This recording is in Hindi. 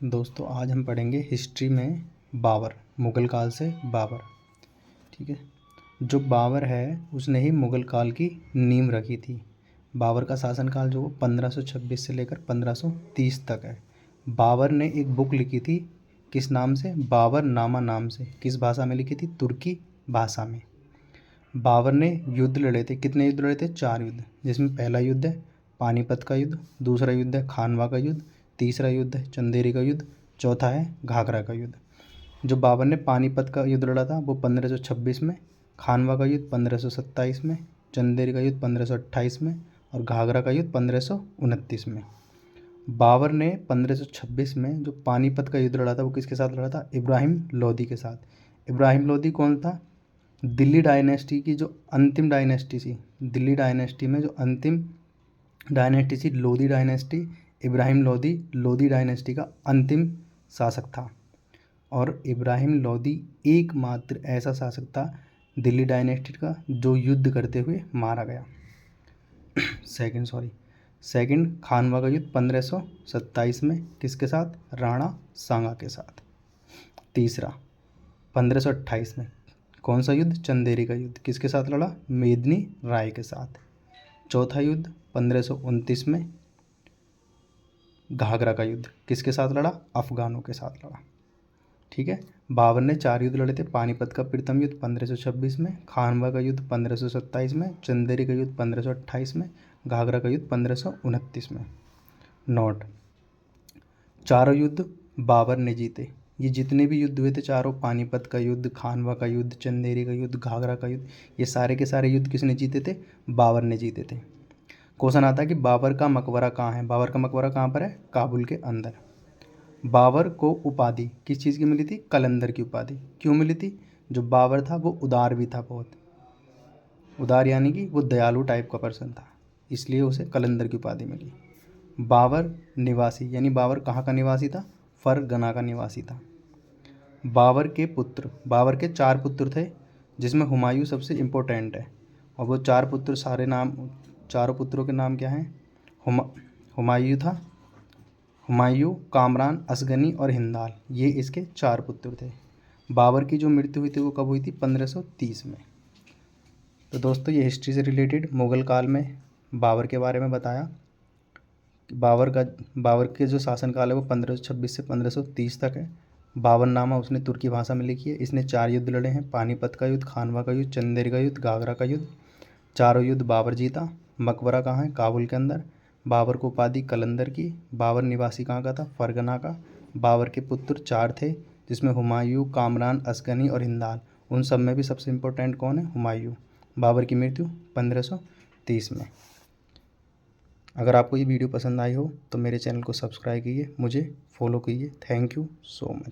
दोस्तों आज हम पढ़ेंगे हिस्ट्री में बाबर, मुग़ल काल से बाबर। ठीक है, जो बाबर है उसने ही मुग़ल काल की नींव रखी थी। बाबर का शासनकाल जो 1526 से लेकर 1530 तक है। बाबर ने एक बुक लिखी थी, किस नाम से? बाबर नामा नाम से। किस भाषा में लिखी थी? तुर्की भाषा में। बाबर ने युद्ध लड़े थे। कितने युद्ध लड़े थे? 4 युद्ध, जिसमें पहला युद्ध है पानीपत का युद्ध, दूसरा युद्ध है खानवा का युद्ध, तीसरा युद्ध है चंदेरी का युद्ध, चौथा है घाघरा का युद्ध। जो बाबर ने पानीपत का युद्ध लड़ा था वो 1526 में, खानवा का युद्ध 1527 में, चंदेरी का युद्ध 1528 में और घाघरा का युद्ध 1529 में। बाबर ने 1526 में जो पानीपत का युद्ध लड़ा था वो किसके साथ लड़ा था? इब्राहिम लोदी के साथ। इब्राहिम लोदी कौन था? दिल्ली डायनेस्टी की जो अंतिम डायनेस्टी थी, दिल्ली डायनेस्टी में जो अंतिम डायनेस्टी थी लोदी डायनेस्टी, इब्राहिम लोदी लोदी डायनेस्टी का अंतिम शासक था। और इब्राहिम लोदी एकमात्र ऐसा शासक था दिल्ली डायनेस्टी का जो युद्ध करते हुए मारा गया। सेकंड खानवा का युद्ध 1527 में किसके साथ? राणा सांगा के साथ। तीसरा 1528 में कौन सा युद्ध? चंदेरी का युद्ध। किसके साथ लड़ा? मेदिनी राय के साथ। चौथा युद्ध 1529 में घाघरा का युद्ध। किसके साथ लड़ा? अफगानों के साथ लड़ा। ठीक है, बाबर ने 4 युद्ध लड़े थे। पानीपत का प्रथम युद्ध 1526 में, खानवा का युद्ध 1527 में, चंदेरी का युद्ध 1528 में, घाघरा का युद्ध 1529 में। नोट, चारों युद्ध बाबर ने जीते। ये जितने भी युद्ध हुए थे चारों, पानीपत का युद्ध, खानवा का युद्ध, चंदेरी का युद्ध, घाघरा का युद्ध, ये सारे के सारे युद्ध किसने जीते थे? बाबर ने जीते थे। क्वेश्चन आता है कि बाबर का मकबरा कहाँ है? बाबर का मकबरा कहाँ पर है? काबुल के अंदर। बाबर को उपाधि किस चीज़ की मिली थी? कलंदर की उपाधि। क्यों मिली थी? जो बाबर था वो उदार भी था, बहुत उदार, यानी कि वो दयालु टाइप का पर्सन था, इसलिए उसे कलंदर की उपाधि मिली। बाबर निवासी, यानी बाबर कहाँ का निवासी था? फरगना का निवासी था। बाबर के पुत्र, बाबर के 4 पुत्र थे, जिसमें हुमायूं सबसे इम्पोर्टेंट है। और वो 4 पुत्र सारे नाम, चारों पुत्रों के नाम क्या हैं? हुमायूं था, हुमायूं, कामरान, असगनी और हिंदाल, ये इसके 4 पुत्र थे। बाबर की जो मृत्यु हुई थी वो कब हुई थी? 1530 में। तो दोस्तों ये हिस्ट्री से रिलेटेड मुग़ल काल में बाबर के बारे में बताया। बाबर के जो शासनकाल है वो 1526 से 1530 तक है। बाबरनामा उसने तुर्की भाषा में लिखी है। इसने 4 युद्ध लड़े हैं, पानीपत का युद्ध, खानवा का युद्ध, चंदेरी का युद्ध, घाघरा का युद्ध। चारों युद्ध बाबर जीता। मकबरा कहाँ है? काबुल के अंदर। बाबर को उपाधि कलंदर की। बाबर निवासी कहाँ का था? फरगना का। बाबर के पुत्र 4 थे, जिसमें हुमायूं, कामरान, असगनी और हिंदाल। उन सब में भी सबसे इम्पोर्टेंट कौन है? हुमायूं। बाबर की मृत्यु 1530 में। अगर आपको ये वीडियो पसंद आई हो तो मेरे चैनल को सब्सक्राइब कीजिए, मुझे फॉलो कीजिए। Thank you so much.